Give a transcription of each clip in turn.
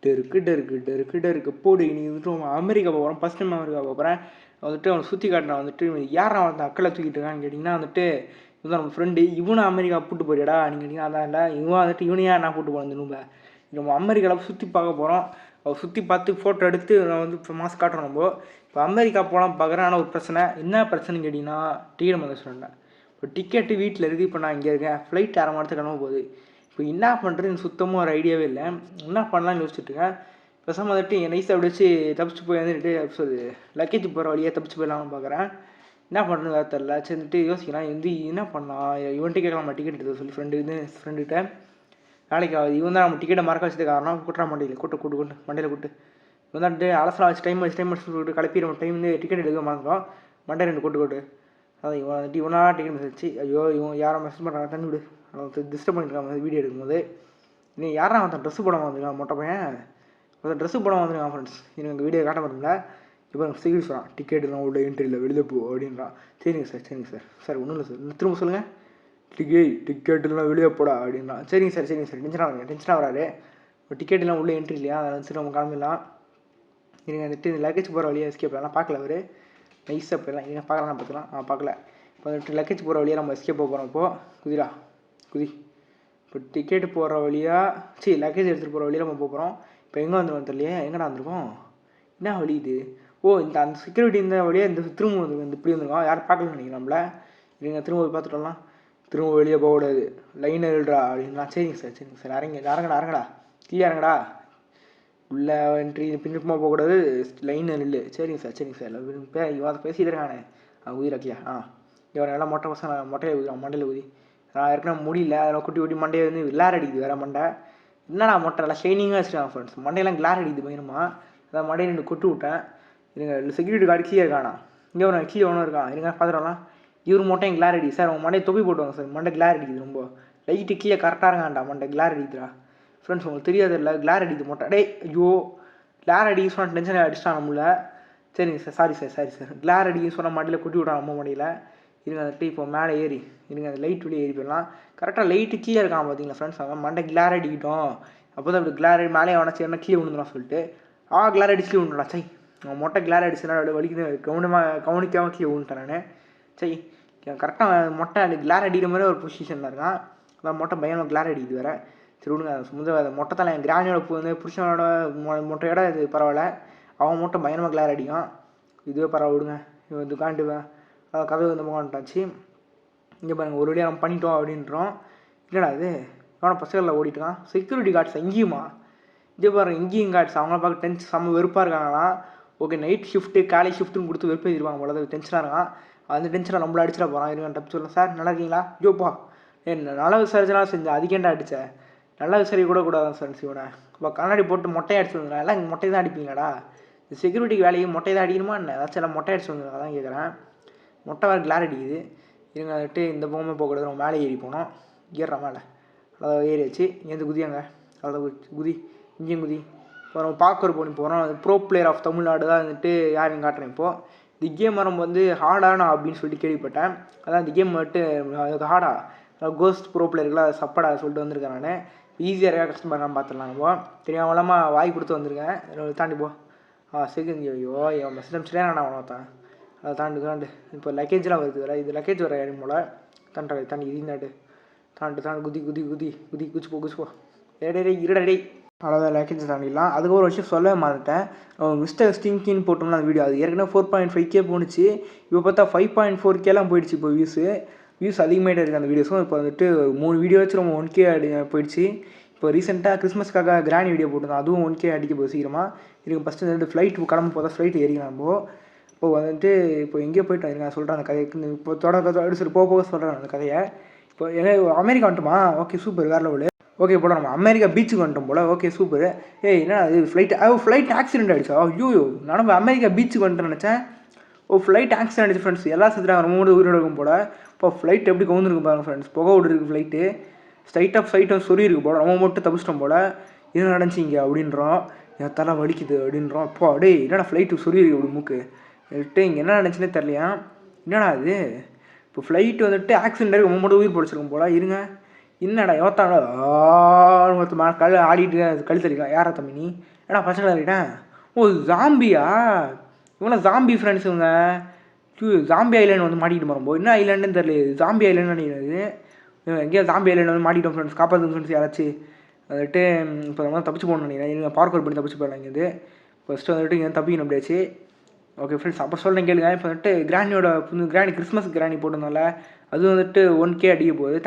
டெருக்கு போடு நீ வந்துட்டு அமெரிக்கா போகிறோம். ஃபஸ்ட் டைம் அமெரிக்கா போகிறேன். வந்துட்டு அவனை சுற்றி காட்டினா வந்துட்டு யார் அவன் அந்த அக்களை தூக்கிட்டு இருக்கான்னு கேட்டிங்கன்னா வந்துட்டு இதுதான் நம்ம ஃப்ரெண்டு. இவனை அமெரிக்கா கூப்பிட்டு போறியடா நீங்கள் கேட்டிங்கன்னா அதான் இல்லை. இவன் வந்துட்டு இவனையா நான் கூப்பிட்டு போனேன். நூம்ப நம்ம அமெரிக்காவில் சுற்றி பார்க்க போகிறோம். அவள் சுற்றி பார்த்து ஃபோட்டோ எடுத்து நான் வந்து இப்போ மாஸ்க் காட்டுறோம். நம்ம இப்போ அமெரிக்கா போகலாம் பார்க்குறேன். ஆனால் ஒரு பிரச்சனை. என்ன பிரச்சனைன்னு கேட்டிங்கன்னா டிக்கெட் வந்து சொன்னேன். இப்போ டிக்கெட்டு வீட்டில் இருக்குது. இப்போ நான் இங்கே இருக்கேன். ஃப்ளைட் 1/2 மணி நேரத்துக்கு கிளம்ப போகுது. இப்போ என்ன பண்ணுறது எனக்கு சுத்தமாக ஒரு ஐடியாவே இல்லை. என்ன பண்ணலான்னு யோசிச்சுட்ருக்கேன். பேசாமல் வந்துட்டு என் நைஸை அப்படி வச்சு தப்பிச்சு போய் வந்துட்டு சொல்லுது லக்கேஜ் போகிற வழியாக தப்பிச்சு போயிடலாம்னு பார்க்குறேன். என்ன பண்ணுறது வேறு தெரில. சரிட்டு யோசிக்கலாம் என்ன பண்ணலாம். இவன்ட்டு கேட்கலாமா டிக்கெட் எடுத்து சொல்லி ஃப்ரெண்டுகிட்ட நாளைக்கு ஆகுது. இவன் தான் நம்ம டிக்கெட்டை மறக்க வச்சது காரணம். கூட்டுறா மண்டையில் கூட்டு மண்டையில் கூட்டு இவன் தான் அவசரம் வச்சு டைம் சொல்லிட்டு கிளப்பிடுவோம். டைம் வந்து டிக்கெட் எடுக்க மறந்துடும். மண்டை 2 கூட்டு அதான் இவன் வந்துட்டு இவனா டிக்கெட் மெசேஜ் வச்சு ஐயோ இவன் யாரை மெசேஜ் பண்ணுறாங்க தண்ணி விடு. அவன் டிஸ்டர்ப் பண்ணியிருக்கான் வீடியோ எடுக்கும்போது. இன்னும் யாரா அவன் ட்ரெஸ்ஸு போடாமல் வந்துருக்கான் மொட்டை பையன். அவன் ட்ரெஸ்ஸு போடாமல் வந்துருக்கான் ஃப்ரெண்ட்ஸ். எனக்கு வீடியோ காட்ட மாட்டோம்ல. இப்போ எனக்கு சீக்கிரம் சொல்கிறான் டிக்கெட்டுலாம் உள்ள என்ட்ரியில் வெளியில் போ அப்படின்றான். சரிங்க சார் சார் ஒன்றும் இல்லை சார் திரும்ப சொல்லுங்கள். டிக்கெட்டுலாம் வெளியே போடா அப்படின்றான். சரிங்க சார் டென்ஷனாக வராரு. இப்போ டிக்கெட்டுலாம் உள்ளே என்ட்ரி இல்லையா அதை சரி நம்ம கிளம்பிடலாம். நீங்கள் வந்துட்டு இந்த லக்கேஜ் போகிற வழியாக எஸ்கேப் பண்ணலாம். பார்க்கல அவர் நைஸாக போயிடலாம். நீங்கள் பார்க்கலாம் பார்த்துக்கலாம். பார்க்கல. இப்போ வந்துட்டு லக்கேஜ் போகிற வழியாக நம்ம எஸ்கேப் போக போகிறோம். இப்போது குதி இப்போ டிக்கெட்டு போகிற வழியாக லக்கேஜ் எடுத்துகிட்டு போகிற வழியாக நம்ம போகிறோம். இப்போ எங்கே வந்துருவோம் தெரியலையே. எங்கடா வந்துருக்கோம். என்ன வழி இது. அந்த செக்யூரிட்டி இந்த வழியாக இந்த திரும்ப வந்து இப்படி வந்துருக்கோம். யாரும் பார்க்கலன்னு நினைக்கிறோம் நம்மள. நீங்கள் திரும்ப போய் பார்த்துட்டோம்லாம். திரும்ப வெளியே போகக்கூடாது. லைன் எழுடுறா அப்படின்னா சரிங்க சார் அரங்கடா கீழே இறங்கடா. உள்ளே என்ட்ரி பின்னப்பமாக போகக்கூடாது. லைன் இல்லை. சரிங்க சார் இவன் பேசிட்டு இருக்கானே உயிராக்கியா இவன் எல்லாம் மொட்டை பசங்க மொட்டையில் ஊதிறான். மண்டையில் ஊதி நான் ஏற்கனவே முடியல. அதெல்லாம் குட்டி மண்டையை வந்து கிளார் அடிக்குது வேறு மண்டை. என்னடா மொட்டை எல்லாம் ஷைனிங்காக வச்சுருக்கான் ஃப்ரெண்ட்ஸ். மண்டையெல்லாம் கிளார் அடிக்குது பயணமா. அதான் மண்டையை 2 கொட்டு விட்டேன். இருங்க செக்யூரிட்டி கார்டு கீழே இருக்கானா. இங்கே ஒன்று கீழே ஒன்றும் இருக்கான். இருங்க பார்த்துடலாம். இவர் மொட்டையும் கிளார் அடிக்குது சார். அவங்க மண்டையை தொப்பி போட்டுவாங்க சார். மண்டை கிளார் அடிக்குது ரொம்ப. லைட்டு கீழே கரெக்டாக இருக்கான்டா. மண்டை கிளார் அடிக்குதுடா ஃப்ரெண்ட்ஸ். உங்களுக்கு தெரியாது இல்லை கிளார் அடிக்குது மொட்டை. ஐயோ கிளார் அடிக்க சொன்னால் டென்ஷன் அடிச்சிட்டான் நம்மள. சரிங்க சார் சாரி சார் கிளார் அடிக்க சொன்னால் மண்டையில் கொட்டி விட்டான் நம்ம மண்டையில். இருங்க வந்துட்டு இப்போ மேலே ஏறி இருங்க அந்த லைட் வெளியே ஏறி போயிடலாம். கரெக்டாக லைட்டு கீழே இருக்கான் பார்த்தீங்களா ஃப்ரெண்ட்ஸ். அவன் மண்டை கிளார் அடிக்கிட்டோம். அப்போ தான் அப்படி கிளார் மேலே அவனை சேர்னா கீழே விழுந்துடும் சொல்லிட்டு கிளார் அடிச்சு கீழே விழுந்துடா. அவன் மொட்டை கிளார் அடிச்சுனா அப்படி வலிக்குது. கவனிக்காமல் கீழே விழுந்துட்டான் நான். கரெக்டாக மொட்டை கிளார் அடிக்கிற மாதிரி ஒரு பொசிஷனில் இருக்கான். அதான் மொட்டை பயணம் கிளார் அடிக்குது வேறு. சரி விடுங்க முதல் மொட்டை தலை என் கிராணியோட வந்து புருஷனோட மொட்டையோட இது பரவாயில்ல. அவன் மொட்டை பயணமாக கிளார் அடிக்கும். இதுவே பரவாயில்ல விடுங்க. இவன் துக்காண்டுவேன் கதவு இந்த முகாண்டாச்சு. இங்கே பாருங்கள் ஒரு வழியாக நம்ம பண்ணிட்டோம் அப்படின்றோம். இல்லைடா இது அவனை பசங்களில் ஓடிட்டுருக்கான். செக்யூரிட்டி கார்ட்ஸ் எங்கேயுமா இதே பாருங்கள் இங்கேயும் கார்ட்ஸ் அவங்கள பார்க்க செம்ம வெறுப்பாக இருக்காங்களா. ஓகே நைட் ஷிஃப்ட்டு காலை ஷிஃப்ட்டுன்னு கொடுத்து வெறுப்பு எழுதிருவாங்க போல. டென்ஷனாக இருக்கான். அந்த டென்ஷனாக நம்மள அடிச்சிட போகிறான். இருக்கான் டப் சொல்லலாம் சார் நல்லா இருக்கீங்களா. ஐயோப்பா நல்லா விசாரிச்சலாம் செஞ்சேன். அதுக்கேண்டா அடித்தேன். நல்லா விசாரி கூடாதான் சார் சிவனை. இப்போ கண்ணாடி போட்டு மொட்டையை அடிச்சு வந்துடுறேன். எல்லாம் இங்கே மொட்டை தான் அடிப்பீங்களாடா. இந்த செக்யூரிட்டிக்கு வேலையை மொட்டை தான் அடிக்கணுமா என்ன. ஏதாச்சும் எல்லாம் மொட்டை அடிச்சு வந்துடுறேன். அதான் கேட்குறேன். மொட்டை வேறு கிளார் அடிக்குது. இருங்க வந்துட்டு இந்த பக்கமே போகக்கூடாது. நம்ம மேலே ஏறி போனோம். ஏறுறா மேலே அதாவது ஏறியாச்சு. இங்கேருந்து குதியாங்க அதாவது குதி இங்கேயும் குதி. இப்போ நம்ம பார்க்கர் பண்ணி போகிறோம். அது ப்ரோ பிளேயர் ஆஃப் தமிழ்நாடு தான் வந்துட்டு யாருன்னு காட்டுறேன். இப்போது இந்த கேம் நம்ம வந்து ஹார்டானா அப்படின்னு சொல்லிட்டு கேள்விப்பட்டேன். அதான் இந்த கேம் வந்துட்டு அதுக்கு ஹார்டா கோஸ்ட் ப்ரோ பிளேயர்களாக அதை சப்படா சொல்லிட்டு வந்திருக்கேன். நான் ஈஸியாக இருக்கா கஷ்டமாக இருக்கான்னு பார்த்துடலாம். நம்ம தெரியாமலாமா வாய் கொடுத்து வந்திருக்கேன். தாண்டி போ செகண்ட் ஐயோ என் மெசேஜ் அனுப்பிச்சிட்டே நான் அவனத்தான் அதை தாண்டு. இப்போ லக்கேஜ்லாம் வருது வேறு. இது லக்கேஜ் வர இடம் போல். தாண்டி இருந்தாண்டு தாண்டு குதி குதிப்போ இருடா. அவ்வளோதான் லக்கேஜ் தாண்டிடலாம். அதுக்கு ஒரு விஷயம் சொல்ல மாட்டேன். மிஸ்டர் ஸ்டிங்கின்னு போட்டோம்னா அந்த வீடியோ அது ஏற்கனவே 4.5K போணுச்சு. இப்போ பார்த்தா 5.4Kலாம் போயிடுச்சு. இப்போ வியூஸ் அதிகமாகிட்டே இருக்குது அந்த வீடியோஸும். இப்போ வந்துட்டு 3 வீடியோ வச்சு ரொம்ப 1K போயிடுச்சு. இப்போ ரீசெண்டாக கிறிஸ்மஸ்க்காக கிராண்ட் வீடியோ போட்டிருந்தோம். அதுவும் 1K அடிக்க போகுது சீக்கிரமாக. இதுக்கு ஃபஸ்ட்டு வந்து ஃப்ளைட் கிளம்ப போதா ஃப்ளைட் ஏறிக்கலாம். இப்போ வந்துட்டு இப்போ எங்கேயோ போய்ட்டு நான் சொல்கிறேன் அந்த கதைக்கு. இப்போ தொடக்க சொல்லி போக சொல்கிறேன் அந்த கதையை. இப்போ அமெரிக்கா வந்துட்டுமா. ஓகே சூப்பர் வேறு லெவலு. ஓகே போல நம்ம அமெரிக்கா பீச்சுக்கு வந்துட்டோம் போல். Okay super. என்ன அது ஃப்ளைட் ஆக்சிடென்ட் ஆகிடுச்சா. ஐயோ நான் அமெரிக்கா பீச்சுக்கு வந்துட்டு நினச்சேன். ஃப்ளைட் ஆக்சிடென்ட் ஆகிடுச்சு ஃப்ரெண்ட்ஸ். எல்லாம் செத்துறாங்க. ரொம்ப உயிரோடு இருக்கும் போல். இப்போ ஃப்ளைட் எப்படி கவுந்துருக்கு பாருங்கள் ஃப்ரெண்ட்ஸ். புகை விடுருக்கு ஃப்ளைட்டு. ஃப்ளைட்டும் சொல்லி இருக்கு போல். நம்ம மட்டும் தப்பிச்சிட்டோம் போல். என்ன நடந்துச்சிங்க அப்படின்றோம். என் தலை வலிக்குது அப்படின்றோம். அப்போ என்னடா ஃப்ளைட்டு சொல்லி இருக்கு அப்படி மூக்கு இங்கே என்ன நினச்சினே தெரியலையா. என்னடா அது இப்போ ஃப்ளைட்டு வந்துட்டு ஆக்சிடென்ட் ஆகி ரொம்ப மட்டும் உயிர் பிடிச்சிருக்கும் போல். இருங்க என்னடா யோத்தாடா ஒருத்த கல் ஆடிட்டு கழுத்து அடிக்கலாம். யாரா தம்பி நீ? ஏடா பச்சை கலரிட்டேன். ஓ ஜாம்பியா? இவனா ஜாம்பி ஃப்ரெண்ட்ஸ் இவங்க. ஜாம்பி ஐலாண்ட் வந்து மாட்டிக்கிட்டு போகிறோம். என்ன ஐலாண்டுன்னு தெரியல. ஜாம்பி ஐலாண்டு நினைக்கிறது. எங்கேயா ஜாம்பி ஐலாண்ட் வந்து மாட்டிட்டோம் ஃப்ரெண்ட்ஸ். காப்பாற்றுங்க ஃப்ரெண்ட்ஸ் யாராச்சும். வந்துட்டு இப்போ நம்ம தப்பிச்சு போகணும்னு நினைக்கிறேன். இங்கே பார்க் பண்ணி தப்பிச்சு போயிடலாம். இங்கேருந்து ஃபஸ்ட்டு வந்துட்டு இங்கே தப்பிக்கணும் அப்படியாச்சு. ஓகே ஃப்ரெண்ட்ஸ், அப்போ சொல்கிறேன் கேளுங்க. இப்போ வந்துட்டு கிராணியோட கிராணி கிறிஸ்மஸ் கிராணி போட்டதுனால அது வந்துட்டு 1K அடிக்க போகுது.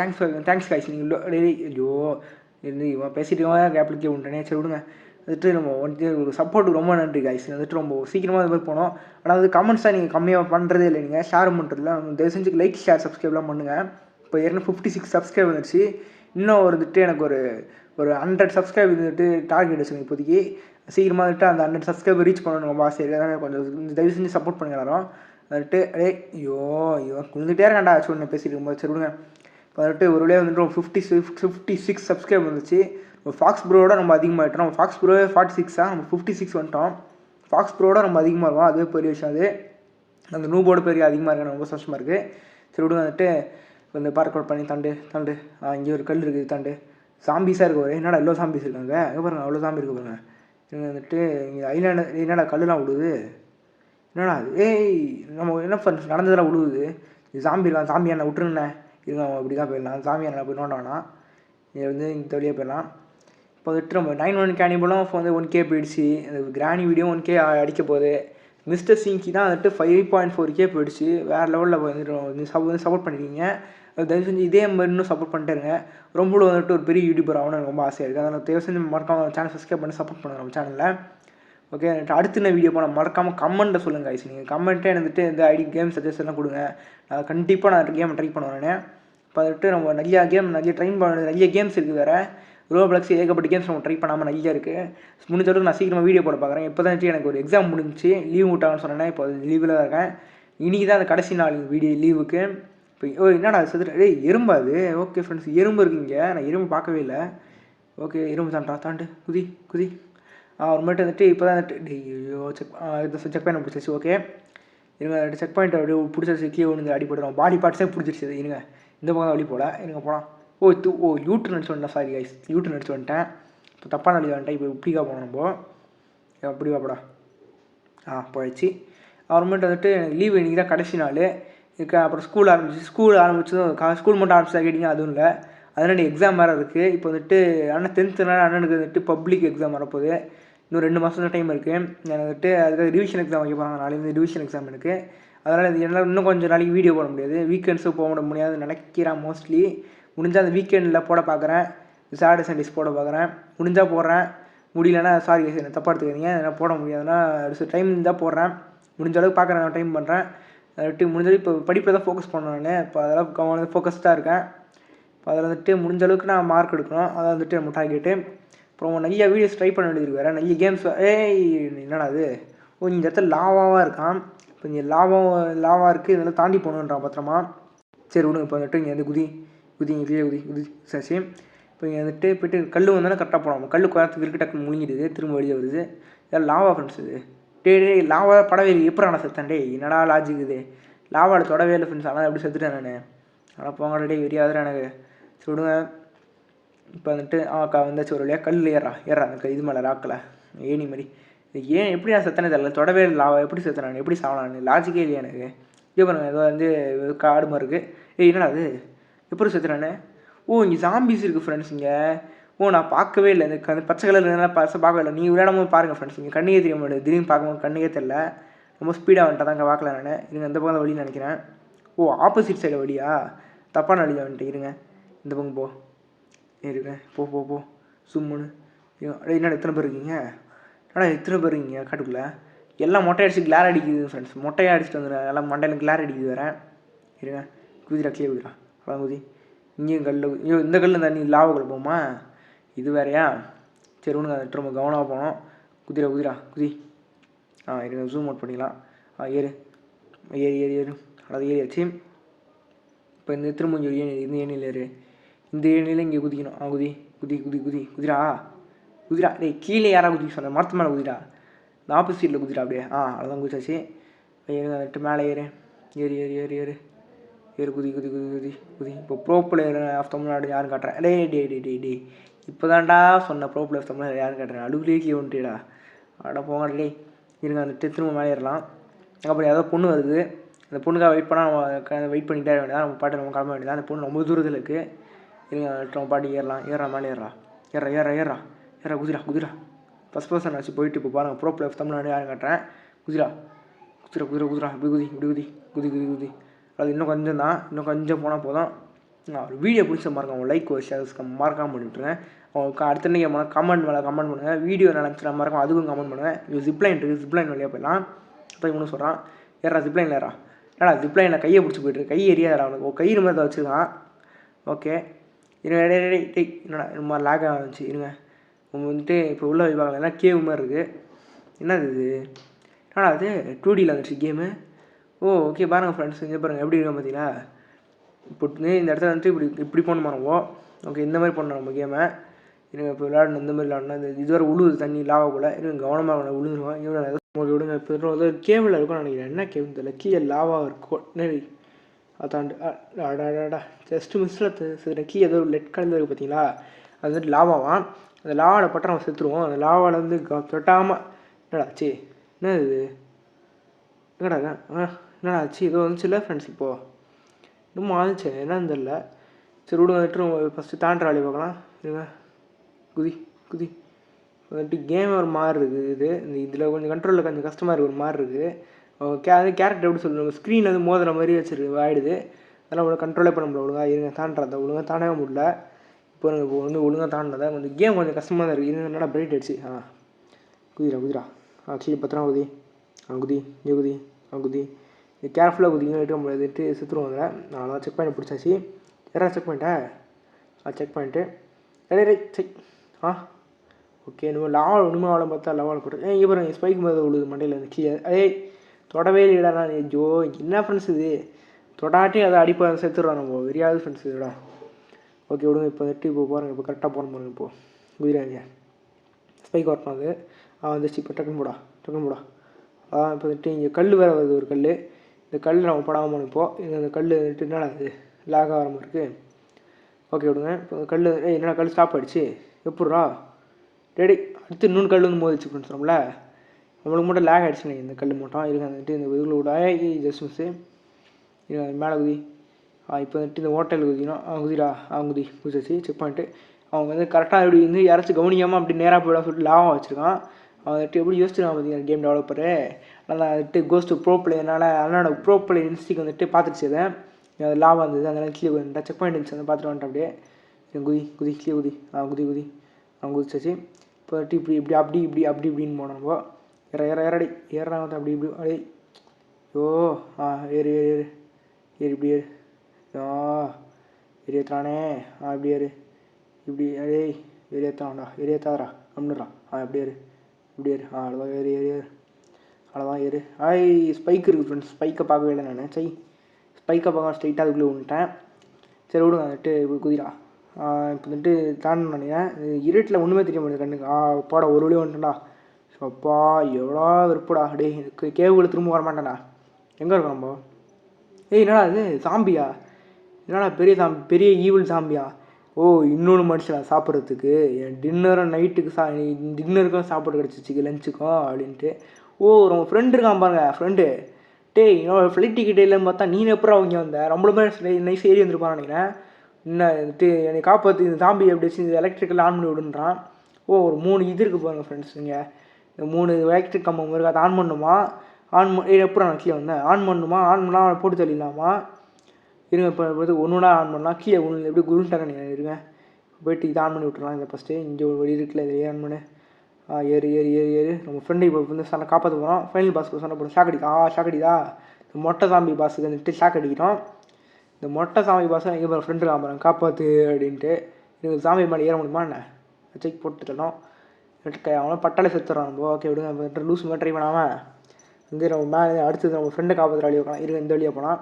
தேங்க்ஸ் காய்ச்சி நீங்கள் ஐயோ இருந்து இவன் பேசிட்டு கேப்லிக்கே விட்டனே. சரி விடுங்க. வந்துட்டு நம்ம வந்துட்டு ஒரு சப்போர்ட்டுக்கு ரொம்ப நன்றி காய்ச்சி. வந்துட்டு ரொம்ப சீக்கிரமாக இது மாதிரி போனோம். ஆனால் அது கமெண்ட்ஸாக நீங்கள் கம்மியாக பண்ணுறதே இல்லை. நீங்கள் ஷேர் பண்ணுறதுல தயவு செஞ்சு லைக் ஷேர் சப்ஸ்கிரைப்லாம் பண்ணுங்கள். இப்போ ஏற்கனவே 56 சப்ஸ்கிரைப் வந்துடுச்சு. இன்னும் வந்துட்டு எனக்கு ஒரு 100 சப்ஸ்கிரைப் வந்துட்டு டார்கெட் வச்சுருங்க இப்போதைக்கு. சீக்கிரமாக வந்துட்டு அந்த 100 சப்ஸ்கிரைபர் ரீச் பண்ணணும் ரொம்ப ஆசை இருக்குது. கொஞ்சம் தயவு செஞ்சு சப்போர்ட் பண்ணுங்க எல்லாரும். வந்துட்டு ஐயோ குழுந்துகிட்டே இருக்காண்டா ஒன்று பேசிட்டு இருக்கும்போது. சரி விடுங்க. இப்போ வந்துட்டு ஒரு வழியாக வந்துட்டு 56 சப்ஸ்கிரைப் வந்துச்சு. ஃபாக்ஸ் ப்ரோவோட நம்ம அதிகமாகிட்டோம். நம்ம ஃபாக்ஸ் ப்ரோவே 46 நம்ம 56 வந்துட்டோம். ஃபாக்ஸ் ப்ரோவோட நம்ம அதிகமாக இருக்கும். அதுவே பெரிய விஷயம். அது அந்த நூபோட பெரிய அதிகமாக இருக்கு. ரொம்ப சந்தோஷமாக இருக்குது. சரி விடுங்க. வந்துட்டு இந்த பார்க் அவுட் பண்ணி தாண்டு இங்கே ஒரு கல் இருக்குது தாண்டு. சாம்பிஸாக இருக்கு. என்னடா எவ்வளோ சாம்பிஸ் இருக்காங்க. எங்கே பாருங்க அவ்வளோ சாம்பி இருக்கு பாருங்க. இங்கே வந்துட்டு இங்கே ஐலாண்டு என்னடா கல்லுலாம் விடுது. என்னடா அது நம்ம என்ன பண்ண நடந்ததெல்லாம் விழுவுது. இது சாம்பி இருக்கலாம். சாமி என்ன விட்டுருங்கண்ணே இருங்க. அப்படி தான் போயிடலாம். சாமி என்ன போய் நோண்டானா இங்கே வந்து இந்த வழியாக போயிடலாம். இப்போ வந்துட்டு நம்ம 9-1 கேனிபலும் இப்போ வந்து 1K போயிடுச்சு. அந்த கிராணி வீடியோ 1K அடிக்க போகுது. மிஸ்டர் சிங்கி தான் வந்துட்டு 5.4K போயிடுச்சு. வேறு லெவலில் வந்துட்டு சப்போர்ட் பண்ணியிருக்கீங்க. தயவு செஞ்சு இதே மாதிரி இன்னும் சப்போர்ட் பண்ணிட்டே இருங்க. ரொம்ப வந்துட்டு ஒரு பெரிய யூடியூபர் ஆகணும்னு எனக்கு ரொம்ப ஆசையாக இருக்குது. அதனால் தயவு செஞ்சு மறக்காம சேனல் சப்ஸ்கிரைப் பண்ணி சப்போர்ட் பண்ணுங்கள் நம்ம சேனலில். ஓகே, அடுத்து என்ன வீடியோ போனால் மறக்காமல் கமெண்ட்டை சொல்லுங்கள் ஐஸ். நீங்கள் கமெண்ட்டே வந்துட்டு இந்த ஐடி கேம் சஜஷன்லாம் கொடுங்க. கண்டிப்பாக நான் கேம் ட்ரை பண்ணுவேன். இப்போ வந்துட்டு நம்ம நிறைய கேம்ஸ் இருக்குது. வேறு ரோப்ளக்ஸ் ஏகப்பட்ட கேம்ஸ் நம்ம ட்ரை பண்ணாமல் நிறைய இருக்குது. முடிஞ்ச அளவுக்கு நான் சீக்கிரமாக வீடியோ போட பார்க்குறேன். இப்போ தான் எனக்கு ஒரு எக்ஸாம் முடிஞ்சிச்சு. லீவ் விட்டாங்கன்னு சொன்னேன். இப்போ லீவில் தான் இருக்கேன். இன்றைக்கி தான் அந்த கடைசி நாள் வீடியோ லீவுக்கு. இப்போ என்னடா அது செத்துட்டு எறும்பு அது. ஓகே ஃப்ரெண்ட்ஸ், எறும்பு இருக்குங்க. நான் எறும்பு பார்க்கவே இல்லை. ஓகே, எறும்பு தாண்டு குதி அப்புறமேட்டு வந்துட்டு இப்போ தான் வந்துட்டு செக் பாயிண்ட் பிடிச்சிச்சு. ஓகே இருங்க. செக் பாயிண்ட் அப்படியே பிடிச்சிருச்சு. கீழே ஒன்று அடிப்படுறோம். பாடி பார்ட்ஸே பிடிச்சிருச்சு. இருங்க, இந்த பக்கம் தான் வழி போகல. இருங்க போகலாம். யூட்ரு நடிச்சு வந்துட்டேன். சாரி கைஸ், யூட்ரு நடிச்சு வந்துட்டேன். இப்போ தப்பான வழி வந்துட்டேன். இப்போ இப்படிக்கா போகணும் நம்ம. அப்படி வாப்படா. போயிடுச்சு. அப்புறமேட்டு வந்துட்டு எனக்கு லீவு இன்றைக்கி தான் கடைசி நாள் இருக்குது. அப்புறம் ஸ்கூல் ஆரம்பிச்சதும் ஸ்கூல் மட்டும் ஆரம்பிச்சா கேட்டிங்க அதுவும் இல்லை. அதனால எக்ஸாம் வேறு இருக்குது. இப்போ வந்துட்டு ஆனால் 10th அண்ணனுக்கு வந்துட்டு பப்ளிக் எக்ஸாம் வரப்போகுது. இன்னும் 2 மாதம் தான் டைம் இருக்குது. எனக்கு வந்துட்டு அதுக்காக ரிவிஷன் எக்ஸாம் வைக்க போகிறாங்க. நாளைக்கு ரிவிஷன் எக்ஸாம் இருக்குது. அதனால் இது என்னால் இன்னும் கொஞ்சம் நாளைக்கு வீடியோ போட முடியாது. வீக்கெண்ட்ஸும் போட முடியாதுன்னு நினைக்கிறேன். மோஸ்ட்லி முடிஞ்சால் அந்த வீக்கெண்டில் போட பார்க்குறேன். சாட்டர்டே சண்டேஸ் போட பார்க்குறேன். முடிஞ்சால் போடுறேன். முடியலன்னா சாரி என்ன தப்பாக எடுத்துக்கிறீங்க. அதனால் போட முடியாதுன்னா டைம் இருந்தால் போடுறேன். முடிஞ்ச அளவுக்கு பார்க்குறேன். நான் டைம் பண்ணுறேன். முடிஞ்சளவு இப்போ படிப்பில் தான் ஃபோக்கஸ் பண்ணேன் நான். இப்போ அதெல்லாம் ஃபோக்கஸ்டாக இருக்கேன். இப்போ அதில் வந்துட்டு முடிஞ்ச அளவுக்கு நான் மார்க் எடுக்கணும். அதை வந்துட்டு நம்ம டார்கெட்டு. அப்புறம் நிறைய வீடியோஸ் ட்ரை பண்ண வேண்டியது வேறு. நிறைய கேம்ஸ் என்னடா அது. இந்த இடத்துல லாவாக இருக்கான். இப்போ இங்கே லாவாக இருக்குது. இதெல்லாம் தாண்டி போகணுன்றான் பத்திரமா. சரி விடுங்க. இப்போ வந்துட்டு இங்கே வந்து குதி சரி. இப்போ இங்கே வந்துட்டு போய்ட்டு கல் வந்தாலும் கரெக்டாக போகணும். கல் குறைத்துக்கு இருக்கு டக்குன்னு முழுங்கிடுது. திரும்ப வெளியே வருது. இதெல்லாம் லாவா ஃப்ரெண்ட்ஸ். இது லாவா படவே இல்லை. எப்படி நான் செத்தேன் என்னடா லாஜிக் இது. லாவாவில் தொடவே இல்லை ஃப்ரெண்ட்ஸ். ஆனால் எப்படி செத்துட்டேன் நான். ஆனால் போங்கடே வெறியாதுடா எனக்கு. சொல்லுங்க. இப்போ வந்துட்டு வந்தாச்சு. ஒரு வழியாக கல் ஏறா அந்த இது மேலே ராக்கில் ஏனி மாதிரி. எப்படி நான் செத்தனே தெரியல. தொடவே லாவா எப்படி செத்தேன் நான். எப்படி சாவலான்னு லாஜிக்கே இல்லையா எனக்கு. இதே பாருங்க, ஏதோ வந்து காடு மாதிரி இருக்குது. என்னடா அது. எப்படி செத்துறானே. இங்கே ஜாம்பிஸ் இருக்குது ஃப்ரெண்ட்ஸ். இங்கே நான் பார்க்கவே இல்லை. இந்த பச்சை கலர் பார்க்கவே இல்லை. நீங்கள் விளையாடும்போது பாருங்கள் ஃப்ரெண்ட்ஸ். இங்கே கண்ணுக்கே தெரிய மாட்டேது. திடீர்னு பார்க்கும்போது கண்ணுக்கே தெரியல. ரொம்ப ஸ்பீடாக வந்துட்டா தான் அங்கே பார்க்கல நான். இருங்க, இந்த பக்கம் வழின்னு நினைக்கிறேன். ஆப்போசிட் சைடு வழியா. தப்பான வழியில் வந்துட்டு. இருங்க, இந்த பக்கம் போ. இருங்க, போ சும்முன்னு. என்னடா எத்தனை பேர் இருக்கீங்க. காட்டுக்குள்ளே எல்லாம் மொட்டை அடிச்சு கிளார் அடிக்குது ஃப்ரெண்ட்ஸ். மொட்டையாக அடிச்சுட்டு வந்துடுறேன். எல்லாம் மண்டையில் கிளார் அடிக்குது வேறு. இருங்க, குதிரா அதான் குதி. இங்கேயும் கல். இந்த கல் தண்ணி லாவக்குள்ள போமா. இது வேறையா. சரி ஒன்றுங்க. அதை ரொம்ப கவனமாக போனோம். குதிரா குதி. இருங்க, ஜூம் அவுட் பண்ணிக்கலாம். ஏறு அதாவது ஏறியாச்சு. இப்போ இந்த திரும்ப இந்த ஏணியில் ஏறு. இந்த ஏணியில் இங்கே குதிக்கணும். குதிரா கீழே யாராக குதிக்க சொன்னேன். மரத்து மேலே குதிரா. இந்த ஆப்போசிட்டில் குதிரா அப்படியே. அவ்வளோதான் குதிச்சாச்சு. ஏறுங்க. வந்துட்டு மேலே ஏறு. ஏறு குதி குதி குதி குதி குதி. இப்போ ப்ரோ பிளேயர் ஆஃப் தமிழ்நாடு யாருன்னு காட்டுறேன். டே டே டே டே டே இப்போ தான்டா சொன்ன ப்ரோ பிளேயர் ஆஃப் தமிழ்நாடு யாருன்னு காட்டுறேன். அடுக்குலேயே கீழே வந்துட்டேடா. அட போங்க டே. இருங்க வந்துட்டு திரும்ப மேலே ஏறலாம். அப்புறம் ஏதோ பொண்ணு வருது. அந்த பொண்ணுக்காக வெயிட் பண்ணால் நம்ம வெயிட் பண்ணிகிட்டே இருக்க வேண்டியதான். நம்ம பாட்டு நம்ம கிளம்ப வேண்டியதான். அந்த பொண்ணு ரொம்ப தூரத்தில் இருக்குது. இருங்க நம்ம பாட்டி ஏறலாம். ஏறா மேலே ஏறா ஏறா ஏறா ஏறா ஏறா குதிரா குதிரா. ஃபஸ்ட் பர்சன் ஆச்சு போயிட்டு இப்போ பாருங்கள் ப்ரோ பிளேயர் ஆஃப் தமிழ்நாடு யாருன்னு காட்டுறேன். குதிரா குதிரை குதிரை குதிரா இப்படி குதி இப்படி குதி குதி குதி குதி. அது இன்னும் கொஞ்சம் தான். இன்னும் கொஞ்சம் போனால் போதும். ஒரு வீடியோ பிடிச்ச மறக்காம அவங்க லைக் ஷேர்ஸ் மறக்காமல் பண்ணிவிட்டுருங்க. அவங்களுக்கு அடுத்த நீங்கள் போனால் கமெண்ட் மேலே கமெண்ட் பண்ணுங்கள். வீடியோ நினச்சி நான் மறக்காம அதுக்கும் கமெண்ட் பண்ணுவேன். இது ஜிப்லைன் இருக்குது. ஜிப்லைன் வழியாக போயிடலாம். இப்போ இவனு சொல்கிறான் ஏறா ஜிப்லைனில் ஏறா. ஏடா ஜிப்லைனில் கையை பிடிச்சி போய்ட்டு கை எரியாதா அவனுக்கு. கை மாதிரி தான் வச்சுருக்கான். ஓகே இருங்க என்னடா இந்த மாதிரி லேக் ஆகிச்சு. இருங்க அவங்க வந்துட்டு இப்போ உள்ள வைப்பாங்க. எல்லாம் கேவ் மாதிரி இருக்குது. என்னது இது? என்னடா அது 2Dயில் வந்துச்சு கேமு. ஓ ஓகே பாருங்கள் ஃப்ரெண்ட்ஸ் இங்கே பாருங்கள் எப்படி இருக்கா பார்த்தீங்களா. இப்போ இந்த இடத்துல வந்துட்டு இப்படி போகணுமா நம்ம. ஓகே இந்த மாதிரி பண்ணணும் நம்ம கேமை. இருங்க இப்போ விளையாடணும். இந்த மாதிரி விளையாடணும். இந்த இதுவரை உழுவுது தண்ணி லாவா போல். இருங்க கவனமாக விழுந்துருவோம். இவ்வளோ விடுங்க. இப்போ ஏதோ கேபிள் இருக்கும்னு நினைக்கிறேன். என்ன கேபிள் தெரியல. கீழே லாவா இருக்கும். நெறி அதாண்டு அடாடா ஜஸ்ட்டு மிஸ்ஸில் கீ ஏதோ லெட் கலந்து இருக்குது பார்த்தீங்களா. அது வந்துட்டு லாவாவான். அந்த லாவாவில் பட்ட நம்ம செத்துருவோம். அந்த லாவாவில் வந்து தொட்டாமல் என்னடா ஆச்சு. என்ன இது என்னடா என்னடா ஆச்சு. இதோ வந்துச்சு இல்லை ஃப்ரெண்ட்ஸ். இப்போது இன்னும் ஆச்சு என்னன்னு தெரில. சரி விடுங்க வந்துட்டு ஃபஸ்ட்டு தாண்டுற வேலையை பார்க்கலாம். இருங்க குதி குதி. வந்துட்டு கேம் ஒரு மாதிரி இருக்குது. இந்த இதில் கொஞ்சம் கண்ட்ரோலில் கொஞ்சம் கஷ்டமாக இருக்குது. ஒரு மாதிரி இருக்குது. அது கேரக்டர் எப்படி சொல்லுங்கள் ஸ்க்ரீனில் வந்து மோதுற மாதிரி வச்சுருக்கு ஆகிடுது. அதெல்லாம் ஒழுங்காக கண்ட்ரோலே பண்ண முடியல. ஒழுங்காக இருங்க தாண்டதை ஒழுங்காக தாண்டவே முடியல. இப்போ இப்போ வந்து ஒழுங்காக தாண்டினதை கொஞ்சம் கேம் கொஞ்சம் கஷ்டமாக தான் இருக்குது. இது என்னடா பிரைட் ஆகிடுச்சு. குதிரா குதிரா கீழே பத்திரம் குதி. குதி இங்கே குதி குதி. இது கேர்ஃபுல்லாக குதிங்க எடுக்க முடியாதுட்டு செத்துருவோம். அதில் நான் தான் செக் பாயிண்ட் பிடிச்சாச்சு. யாரா செக் பாயிண்ட்டா செக் பாயிண்ட்டு செக் ஓகே இனிமேல் லாவால் ஒன்றுமே ஆவலம் பார்த்தா லவால் போட்டு இங்கே பாருங்க ஸ்பைக் மாதிரி விழுது மண்டையில் இருந்து கீழே. தொடவே இல்லைடா நான். ஜோ என்ன ஃப்ரெண்ட்ஸ் இது தொடாட்டி அதை அடிப்பா செத்துடுறோம் நம்ம. வெறியாவது ஃப்ரெண்ட்ஸ் இதோட. ஓகே விடுங்க. இப்போ வந்துட்டு இப்போ பாருங்கள். இப்போ கரெக்டாக போகிற பாருங்க. இப்போது குதிராங்க ஸ்பைக் வரணும். அது வந்துச்சு. இப்போ டக்குன்னு போடா. இப்போ வந்துட்டு இங்கே கல் வேறு வருது. ஒரு கல். இந்த கல் நம்ம படாமல் போனோம். இப்போது இந்த கல் வந்துட்டு என்னடா இது லேக் ஆகிற மாதிரி இருக்குது. ஓகே விடுங்க. இப்போ கல் என்னடா கல் ஸ்டாப் ஆகிடுச்சு. எப்பட்றா ரெடி. அடுத்து இன்னொன்று கல் வந்து மோதிச்சு ஃப்ரெண்ட்ஸ். நம்மளுக்கு மட்டும் லேக் ஆகிடுச்சு. இந்த கல் மட்டும் இருங்க வந்துட்டு இந்த இதில் விட ஜஸ்ட் மிஸ்ஸு. இருங்க மேலே குதி. இப்போ வந்துட்டு இந்த ஹோட்டல் குதிக்கணும். குதிரா குதி குதிச்சாச்சு. செக் பாயிண்ட்டு அவங்க வந்து கரெக்டாக எப்படி வந்து யாராச்சும் கவனிக்காமல் அப்படி நேராக போயிட சொல்லிட்டு லாபம் வச்சுருக்கான். அவன் வந்துட்டு எப்படி யோசிச்சுருக்கான் பார்த்தீங்கன்னா கேம் டெவலப்பரு. நல்லா வந்துட்டு கோஸ்ட் ப்ரோ பிளேயர்னால அதனோட ப்ரோ பிளேயர் இன்ஸ்டிக் வந்துட்டு பார்த்துருச்சு. அதை லாபம் இருந்தது. அதனால கீழே வந்துட்டா செக் பாயிண்ட் இருந்துச்சு. அதை பார்த்துட்டு வந்துட்டு அப்படியே குதி கீழே குதி குதி குதிச்சாச்சு. இப்போ வந்துட்டு இப்படி இப்படின்னு போனோம். நம்ம ஏறடி ஏறாங்க வந்து அப்படி அப்படியே ஏறு இப்படி ஏறியத்தானே இப்படி இப்படி ஏறியத்தான்டா ஏறியத்தாரா அப்படின்றான். இப்படி இப்படி அவ்வளோதான் ஏறு அவ்வளோதான் ஏறு. ஸ்பைக் இருக்குது ஃப்ரெண்ட்ஸ். ஸ்பைக்கை பார்க்கவே இல்லை நான். ஸ்பைக்கை பார்க்க ஸ்ட்ரைட்டாக அதுக்குள்ளே விட்டுட்டேன். சரி விடுங்க வந்துட்டு இப்படி குதிரா. இப்போ வந்துட்டு தாண்டணும் நினைக்கிறேன். இருட்டில் ஒன்றுமே தெரிய மாட்டேங்குது கண்ணுக்கு. போட ஒரு வழி வந்துட்டேன்டா. அப்பா எவ்வளோ விருப்படா. எனக்கு கேவுக்குள்ளே திரும்ப வரமாட்டேன்டா. எங்கே இருக்கோம் நம்ம. என்னடா அது சாம்பியா. என்னடா பெரிய ஈவில் சாம்பியா. இன்னொன்று மனுஷனா சாப்பிட்றதுக்கு. என் டின்னரும் நைட்டுக்கு டின்னருக்கும் சாப்பாடு கிடச்சிச்சு லஞ்சுக்கும் அப்படின்ட்டு. நம்ம ஃப்ரெண்டு இருக்கான் பாருங்க. ஃப்ரெண்டு என்னோட ஃப்ளைட் டிக்கெட் இல்லைன்னு பார்த்தா நீ எப்பறம் அவங்க வந்த ரொம்பவே நைஸ் ஏறி வந்துருப்பான்னு நினைக்கிறேன். வந்துட்டு என்னை காப்பாற்று இந்த சாம்பி எப்படி வச்சு இந்த எலக்ட்ரிக்கல் ஆன் பண்ணி விடுன்றான். ஒரு 3 இது இருக்குது பாருங்கள் ஃப்ரெண்ட்ஸ். இங்கே இந்த 3 எலக்ட்ரிக் கம்பம் இருக்குது. அதை ஆன் பண்ணுமா எப்பறம் நான் கீழே வந்தேன். ஆன் பண்ணுமா ஆன் பண்ணால் அவனை போட்டு தள்ளிடலாமா. இருங்க இப்போ ஒன்றுனா ஆன் பண்ணலாம். கீழே ஒன்று எப்படி குருண்டாக நீங்கள் இருங்க. போய்ட்டு இதை ஆன் பண்ணி விட்டுருலாம். இதை ஃபஸ்ட்டு இங்கே ஒரு வழி இருக்குல்ல இதை ஆன் பண்ணு. ஏறு நம்ம ஃப்ரெண்டு இப்போ வந்து சண்டை காப்பாற்ற போகிறோம். ஃபைனல் பாஸ்க்கு சண்டை போடுறோம். ஷாக்கடிதா இந்த மொட்டை சாம்பி பாஸுக்கு வந்துட்டு ஷாக் அடிக்கிறோம். இந்த மொட்டை சாமி பாஸை எங்கே போகிற ஃப்ரெண்டு காம்புறேன் காப்பாற்று அப்படின்ட்டு. எனக்கு சாமி மேலே ஏற முடியுமா என்ன செக் போட்டு தரணும். அவனை பட்டாலே செத்துறான். நம்ம ஓகே விடுங்க. லூஸ் மாதிரி ட்ரை பண்ணாமல் வந்து நம்ம மேலே அடுத்தது நம்ம ஃப்ரெண்டை காப்பாற்றுற வழியாக போகலாம். இருங்க இந்த வழியாக போகலாம்.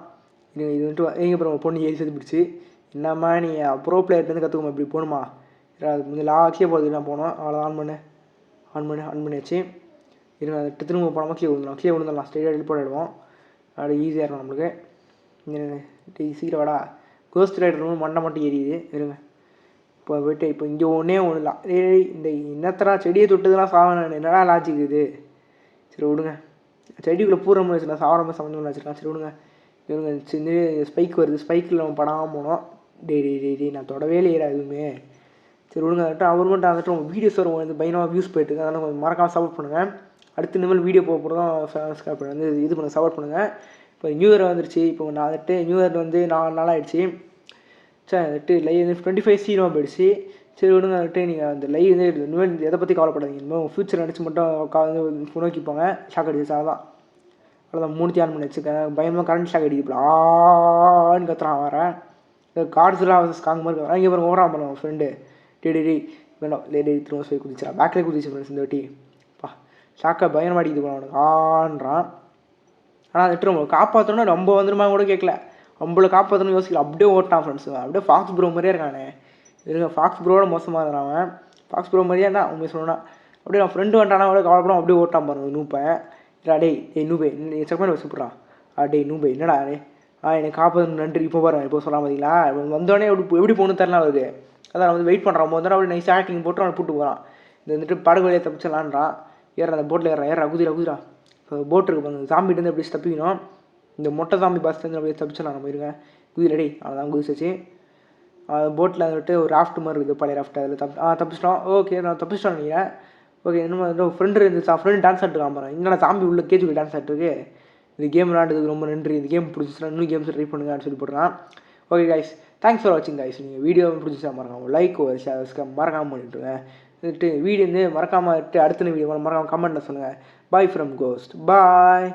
இது வந்துட்டு எங்கே அப்புறம் பொண்ணு ஏறி செத்து பிடிச்சி. என்னம்மா நீ ப்ரோ பிளேயர்லேருந்து கற்றுக்கோமா இப்படி போகணுமா. அது வந்து லாக்கியே போகிறது நான் போனோம். அவ்வளோ ஆன் பண்ணியாச்சு. இருங்க திரும்ப போனோமா கீழே விழுந்துடலாம். ஸ்ட்ரெயிட்டாக டெலிபோர்ட் ஆகிடுவோம். அப்படி ஈஸியாக இருக்கும் நம்மளுக்கு. சீக்கிரம் வாடா. கோஸ்ட் ரைடர் மண்டை மட்டும் எரியுது இருங்க. இப்போ போய்ட்டு இப்போ இங்கே ஒன்றே ஒன்றுலாம் இந்த என்னத்தடா செடியை தொட்டுதெல்லாம் சாவணும் என்னடா லாஜிக் இது. சரி விடுங்க. செடிக்குள்ளே பூர மாதிரி வச்சுருக்கேன் சாவரமாக சம்மந்தமாக வச்சுருக்கேன். சரி விடுங்க. இவங்க சின்ன ஸ்பைக் வருது. ஸ்பைக்கில் நம்ம படாமல் போனோம். டே நான் தொடவே இல்லையா எதுவுமே. சரி விடுங்க. வந்துட்டு அவர் மட்டும் வந்துட்டு உங்கள் வீடியோஸ் வரும் வந்து பயங்கரமாக வியூஸ் போயிட்டு அதனால் கொஞ்சம் மறக்காமல் சப்போர்ட் பண்ணுங்கள். அடுத்து இனிமேல் வீடியோ போக போகிறதும் சப்ஸ்கிரைப் பண்ணி வந்து இது பண்ண சப்போர்ட் பண்ணுங்கள். இப்போ நியூ இயர் வந்துருச்சு. இப்போ நான் வந்துட்டு நியூ இயர் வந்து 4 நாள் ஆகிடுச்சு. சார் வந்துட்டு லைவ் வந்து 25 சீரோ போயிடுச்சு. சரி விடுங்க. வந்துட்டு நீங்கள் அந்த லைவ் வந்து இனிமேல் எதை பற்றி கவலைப்படாதீங்க. இனிமேல் உங்கள் ஃப்யூச்சர் நினச்சி மட்டும் நோக்கி போங்க. ஷாக் அடிச்சு அவ்வளோதான் 3 ஆன் பண்ணி வச்சுருக்கேன். பயமாக கரண்ட் ஷாக் அடிக்கப்படான்னு கத்துறான் வரேன். கார்ட்ஸ்லாம் ஸ்காங் மாதிரி இருக்காங்க. இங்கே பாருங்க ஓவராக பண்ணுவோம் ஃப்ரெண்டு. டே வேணும் திரும்ப போய் குதிச்சிடலாம். பேக்கில் குதிச்சு ஃப்ரெண்ட்ஸ் இந்த வாட்டி. ஷாக்கை பயங்கரமாக அடிக்குது அவனுக்கு ஆன்றான். ஆனால் வந்துட்டு நம்மளை காப்பாற்றணும்னா ரொம்ப வந்துருமா கூட கேட்கல. நம்மளை காப்பாற்றணும்னு யோசிக்கல. அப்படியே ஓட்டான் ஃப்ரெண்ட்ஸ். அப்படியே ஃபாக்ஸ் ப்ரோ மாதிரியே இருக்கானே. இருங்க ஃபாக்ஸ் ப்ரோவோட மோசமாக இருக்கிறான் அவன். ஃபாக்ஸ் ப்ரோ மாதிரியே தான் உண்மை சொல்லணும்னா. அப்படியே நான் ஃப்ரெண்டு வந்துட்டானா கூட கவலைப்படும். அப்படியே ஓட்டான் பாருங்க நூப்பேன். நூபே செக் பண்ணி வச்சுப்புட்றான். நூபே என்னடா எனக்கு காப்பாற்று நன்றி. இப்போ பாருங்க இப்போ சொல்லலாம் பார்த்தீங்களா. வந்தோடனே எப்படி போகணும்னு தெரியல அவருக்கு. அதான் வந்து வெயிட் பண்ணுறான். வந்து அப்படி நைஸ் ஆக்டிங் போட்டு அவனை கூப்பிட்டு போகிறான். இது வந்துட்டு படகு வழியாக தப்பிச்சலான்றான். ஏற அந்த போட்டில் ஏறா குதிரா. இப்போ போட் இருக்கு பாருங்க. சாம்பிட்டு எப்படி தப்பிக்கணும். இந்த மொட்டை சாம்பி பஸ்லேருந்து அப்படியே தப்பிச்சலாம் நம்ம இருங்க. குதிரடி அதான் குதிச்சிச்சு. போட்டில் வந்துட்டு ஒரு ராஃப்ட் மாதிரி இருக்குது பழைய ராஃப்ட். அதில் தப்பிச்சிட்டோம். ஓகே நான் தப்பிச்சிட்டோம் நினைக்கிறேன். ஓகே இன்னும் வந்துட்டு ஃப்ரெண்டு இருந்துச்சு. ஃப்ரெண்டு டான்ஸ் ஆட்டுருக்கான் பாருங்க. இன்னும் சாம்பி உள்ள கேஜுக்கு டான்ஸ் ஆட்டுருக்கு. இந்த கேம் விளாண்டதுக்கு ரொம்ப நன்றி. இந்த கேம் பிடிச்சிச்சுன்னா இன்னும் கேம்ஸ் ட்ரை பண்ணுங்கன்னு சொல்லி போடுறான். ஓகே கைஸ் தேங்க்ஸ் ஃபார் வாட்சிங் கைஸ். நீங்கள் வீடியோ பிடிச்சிச்சா மறக்காம லைக் ஒரு ஷேர் மறக்காமல் பண்ணிவிட்டுருங்க. வந்துட்டு வீடியோ வந்து மறக்காமல் அடுத்த வீடியோ மறக்காமல் கமெண்ட்டில் சொல்லுங்கள். Bye from ghost. பாய்.